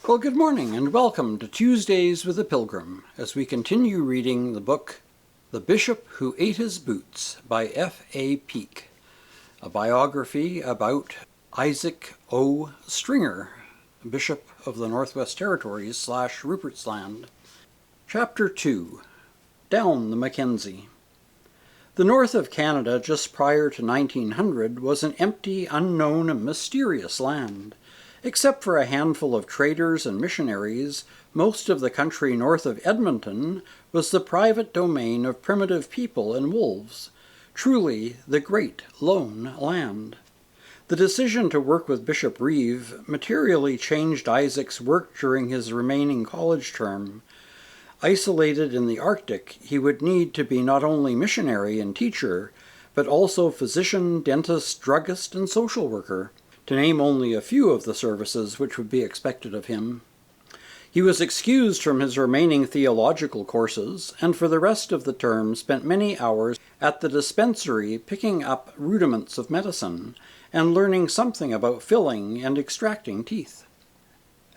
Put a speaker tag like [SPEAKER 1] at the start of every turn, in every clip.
[SPEAKER 1] Well, good morning and welcome to Tuesdays with the Pilgrim as we continue reading the book The Bishop Who Ate His Boots by F.A. Peake, a biography about Isaac O. Stringer, Bishop of the Northwest Territories / Rupert's Land. Chapter 2. Down the Mackenzie. The north of Canada just prior to 1900 was an empty, unknown, and mysterious land. Except for a handful of traders and missionaries, most of the country north of Edmonton was the private domain of primitive people and wolves, truly the great lone land. The decision to work with Bishop Reeve materially changed Isaac's work during his remaining college term. Isolated in the Arctic, he would need to be not only missionary and teacher, but also physician, dentist, druggist, and social worker, to name only a few of the services which would be expected of him. He was excused from his remaining theological courses, and for the rest of the term spent many hours at the dispensary picking up rudiments of medicine, and learning something about filling and extracting teeth.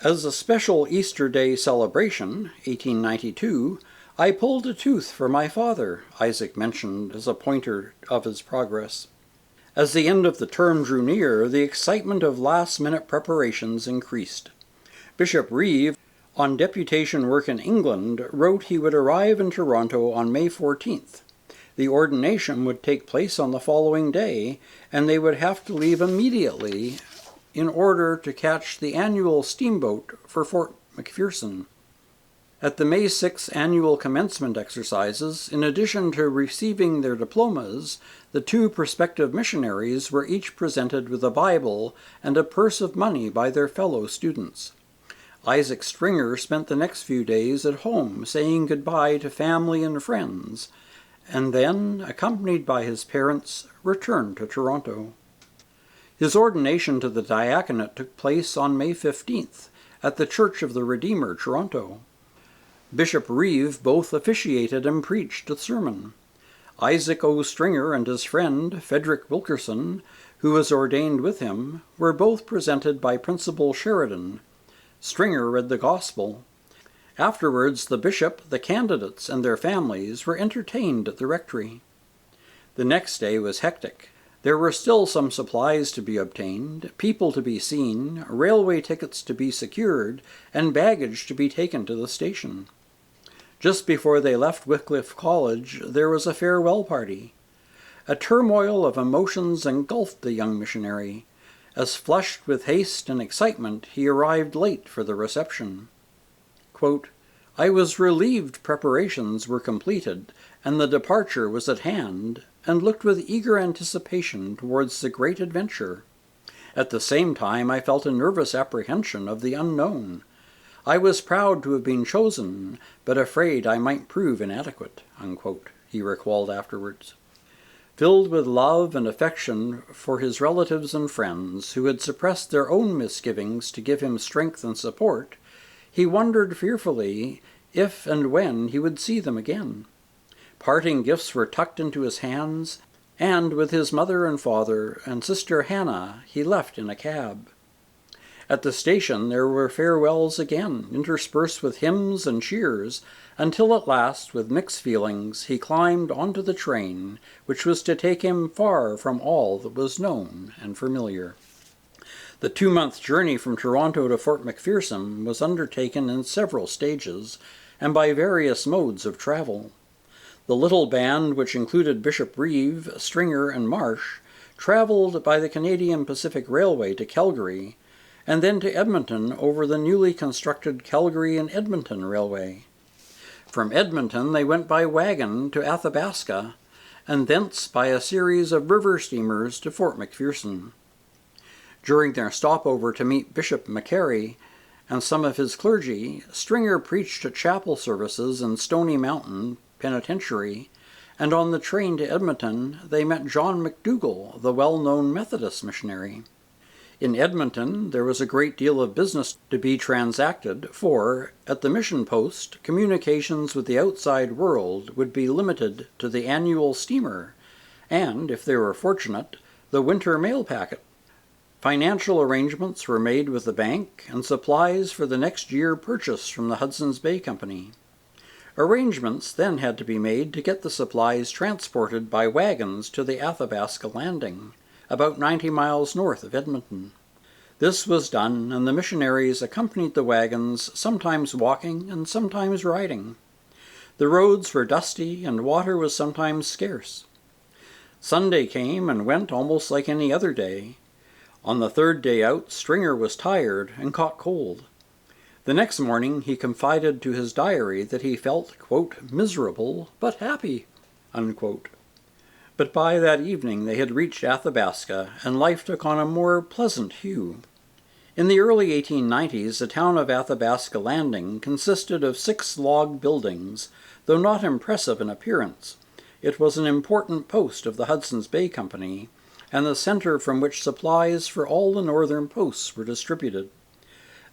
[SPEAKER 1] As a special Easter Day celebration, 1892, I pulled a tooth for my father, Isaac mentioned as a pointer of his progress. As the end of the term drew near, the excitement of last-minute preparations increased. Bishop Reeve, on deputation work in England, wrote he would arrive in Toronto on May 14th. The ordination would take place on the following day, and they would have to leave immediately in order to catch the annual steamboat for Fort McPherson. At the May 6th annual commencement exercises, in addition to receiving their diplomas, the two prospective missionaries were each presented with a Bible and a purse of money by their fellow students. Isaac Stringer spent the next few days at home saying goodbye to family and friends, and then, accompanied by his parents, returned to Toronto. His ordination to the diaconate took place on May 15th at the Church of the Redeemer, Toronto. Bishop Reeve both officiated and preached a sermon. Isaac O. Stringer and his friend, Frederick Wilkerson, who was ordained with him, were both presented by Principal Sheridan. Stringer read the Gospel. Afterwards, the bishop, the candidates, and their families were entertained at the rectory. The next day was hectic. There were still some supplies to be obtained, people to be seen, railway tickets to be secured, and baggage to be taken to the station. Just before they left Wycliffe College, there was a farewell party. A turmoil of emotions engulfed the young missionary. As flushed with haste and excitement, he arrived late for the reception. Quote, "I was relieved preparations were completed, and the departure was at hand, and looked with eager anticipation towards the great adventure. At the same time I felt a nervous apprehension of the unknown. I was proud to have been chosen, but afraid I might prove inadequate," unquote, he recalled afterwards. Filled with love and affection for his relatives and friends, who had suppressed their own misgivings to give him strength and support, he wondered fearfully if and when he would see them again. Parting gifts were tucked into his hands, and with his mother and father and sister Hannah he left in a cab. At the station there were farewells again, interspersed with hymns and cheers, until at last, with mixed feelings, he climbed onto the train, which was to take him far from all that was known and familiar. The 2-month journey from Toronto to Fort McPherson was undertaken in several stages, and by various modes of travel. The little band, which included Bishop Reeve, Stringer, and Marsh, traveled by the Canadian Pacific Railway to Calgary, and then to Edmonton over the newly constructed Calgary and Edmonton Railway. From Edmonton they went by wagon to Athabasca, and thence by a series of river steamers to Fort McPherson. During their stopover to meet Bishop McCary and some of his clergy, Stringer preached at chapel services in Stony Mountain Penitentiary, and on the train to Edmonton they met John McDougall, the well-known Methodist missionary. In Edmonton there was a great deal of business to be transacted, for, at the mission post, communications with the outside world would be limited to the annual steamer, and, if they were fortunate, the winter mail packet. Financial arrangements were made with the bank, and supplies for the next year purchased from the Hudson's Bay Company. Arrangements then had to be made to get the supplies transported by wagons to the Athabasca Landing, about 90 miles north of Edmonton. This was done, and the missionaries accompanied the wagons, sometimes walking and sometimes riding. The roads were dusty, and water was sometimes scarce. Sunday came and went almost like any other day. On the third day out, Stringer was tired and caught cold. The next morning he confided to his diary that he felt, quote, miserable but happy, unquote. But by that evening they had reached Athabasca, and life took on a more pleasant hue. In the early 1890s, the town of Athabasca Landing consisted of 6 log buildings, though not impressive in appearance. It was an important post of the Hudson's Bay Company, and the center from which supplies for all the northern posts were distributed.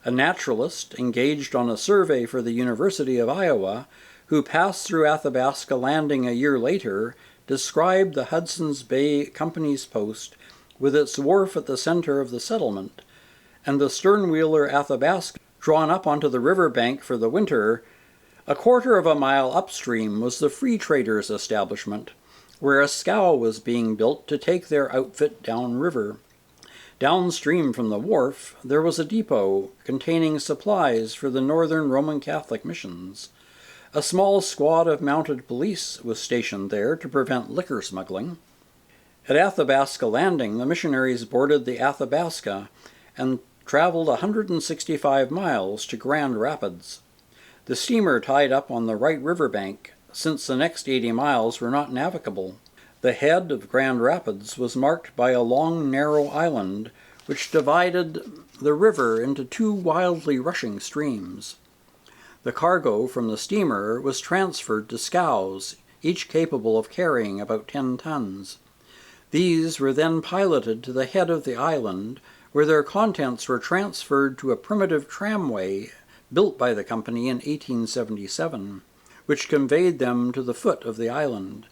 [SPEAKER 1] A naturalist engaged on a survey for the University of Iowa, who passed through Athabasca Landing a year later, described the Hudson's Bay Company's post with its wharf at the center of the settlement, and the stern-wheeler Athabasca drawn up onto the river bank for the winter. A quarter of a mile upstream was the free traders' establishment, where a scow was being built to take their outfit downriver. Downstream from the wharf, there was a depot containing supplies for the northern Roman Catholic missions. A small squad of mounted police was stationed there to prevent liquor smuggling. At Athabasca Landing, the missionaries boarded the Athabasca and traveled 165 miles to Grand Rapids. The steamer tied up on the right river bank, since the next 80 miles were not navigable. The head of Grand Rapids was marked by a long, narrow island which divided the river into 2 wildly rushing streams. The cargo from the steamer was transferred to scows, each capable of carrying about 10 tons. These were then piloted to the head of the island, where their contents were transferred to a primitive tramway built by the company in 1877, which conveyed them to the foot of the island.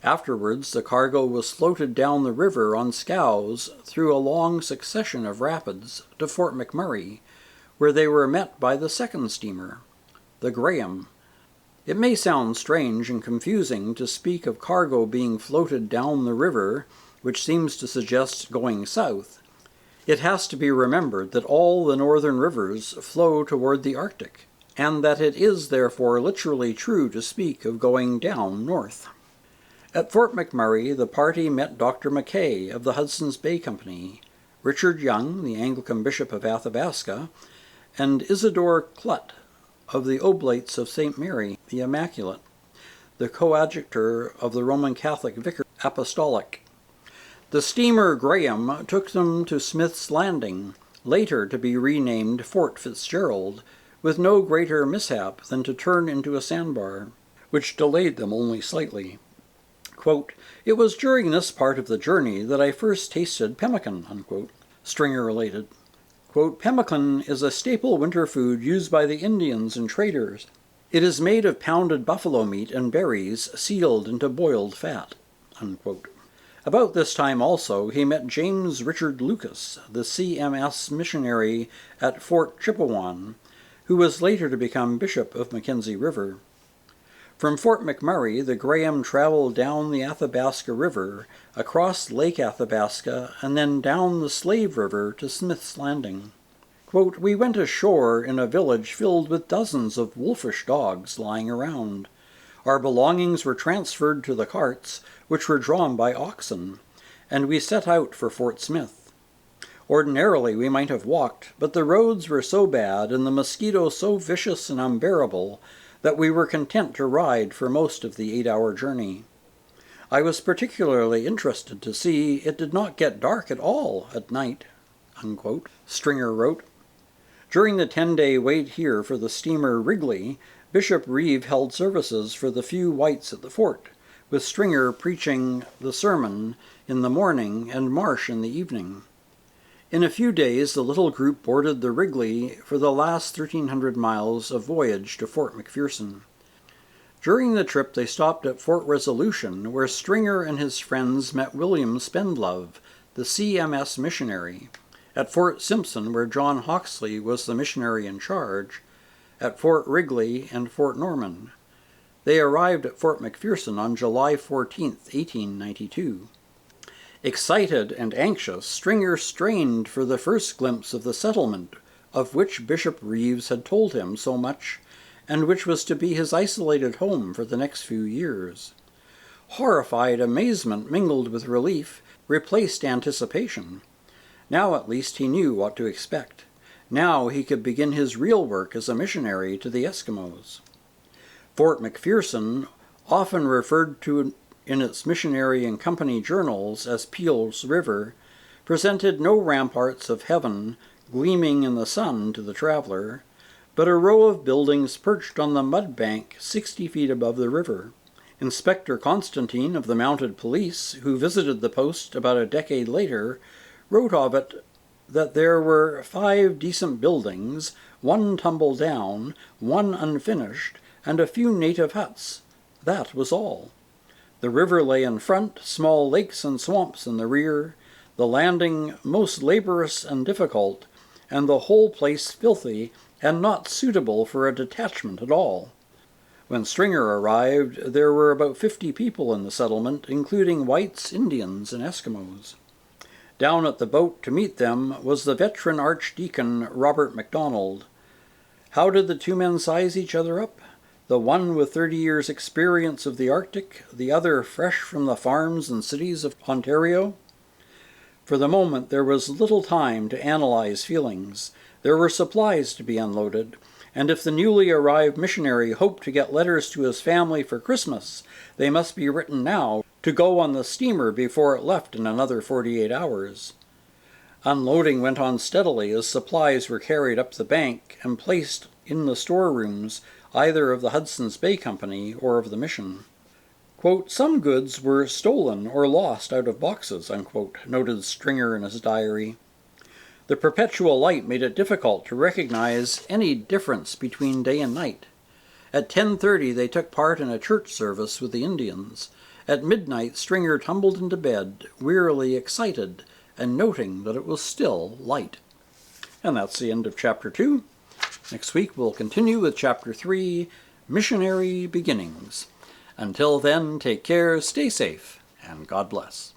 [SPEAKER 1] Afterwards, the cargo was floated down the river on scows through a long succession of rapids to Fort McMurray, where they were met by the second steamer, the Graham. It may sound strange and confusing to speak of cargo being floated down the river, which seems to suggest going south. It has to be remembered that all the northern rivers flow toward the Arctic, and that it is therefore literally true to speak of going down north. At Fort McMurray, the party met Dr. Mackay of the Hudson's Bay Company, Richard Young, the Anglican Bishop of Athabasca, and Isidore Clutt of the Oblates of St. Mary the Immaculate, the coadjutor of the Roman Catholic Vicar Apostolic. The steamer Graham took them to Smith's Landing, later to be renamed Fort Fitzgerald, with no greater mishap than to turn into a sandbar, which delayed them only slightly. Quote, "It was during this part of the journey that I first tasted pemmican," unquote, Stringer related. Quote, "Pemmican is a staple winter food used by the Indians and traders. It is made of pounded buffalo meat and berries sealed into boiled fat," unquote. About this time also he met James Richard Lucas, the CMS missionary at Fort Chippewan, who was later to become Bishop of Mackenzie River. From Fort McMurray, the Graham traveled down the Athabasca River, across Lake Athabasca, and then down the Slave River to Smith's Landing. Quote, "We went ashore in a village filled with dozens of wolfish dogs lying around. Our belongings were transferred to the carts, which were drawn by oxen, and we set out for Fort Smith. Ordinarily we might have walked, but the roads were so bad and the mosquitoes so vicious and unbearable that we were content to ride for most of the 8-hour journey. I was particularly interested to see it did not get dark at all at night," unquote, Stringer wrote. During the 10-day wait here for the steamer Wrigley, Bishop Reeve held services for the few whites at the fort, with Stringer preaching the sermon in the morning and Marsh in the evening. In a few days, the little group boarded the Wrigley for the last 1,300 miles of voyage to Fort McPherson. During the trip, they stopped at Fort Resolution, where Stringer and his friends met William Spendlove, the CMS missionary, at Fort Simpson, where John Hawksley was the missionary in charge, at Fort Wrigley and Fort Norman. They arrived at Fort McPherson on July 14, 1892. Excited and anxious, Stringer strained for the first glimpse of the settlement of which Bishop Reeves had told him so much, and which was to be his isolated home for the next few years. Horrified amazement mingled with relief replaced anticipation. Now at least he knew what to expect. Now he could begin his real work as a missionary to the Eskimos. Fort McPherson, often referred to in its missionary and company journals as Peel's River, presented no ramparts of heaven gleaming in the sun to the traveler, but a row of buildings perched on the mud bank 60 feet above the river. Inspector Constantine of the Mounted Police, who visited the post about a decade later, wrote of it that there were 5 decent buildings, 1 tumble down, 1 unfinished, and a few native huts. That was all. The river lay in front, small lakes and swamps in the rear, the landing most laborious and difficult, and the whole place filthy and not suitable for a detachment at all. When Stringer arrived, there were about 50 people in the settlement, including whites, Indians, and Eskimos. Down at the boat to meet them was the veteran Archdeacon Robert MacDonald. How did the 2 men size each other up? The one with 30 years' experience of the Arctic, the other fresh from the farms and cities of Ontario? For the moment there was little time to analyze feelings. There were supplies to be unloaded, and if the newly arrived missionary hoped to get letters to his family for Christmas, they must be written now to go on the steamer before it left in another 48 hours. Unloading went on steadily as supplies were carried up the bank and placed in the storerooms either of the Hudson's Bay Company or of the mission. Quote, "Some goods were stolen or lost out of boxes," unquote, noted Stringer in his diary. The perpetual light made it difficult to recognize any difference between day and night. At 10:30 they took part in a church service with the Indians. At midnight Stringer tumbled into bed, wearily excited, and noting that it was still light. And that's the end of Chapter 2. Next week we'll continue with Chapter 3, Missionary Beginnings. Until then, take care, stay safe, and God bless.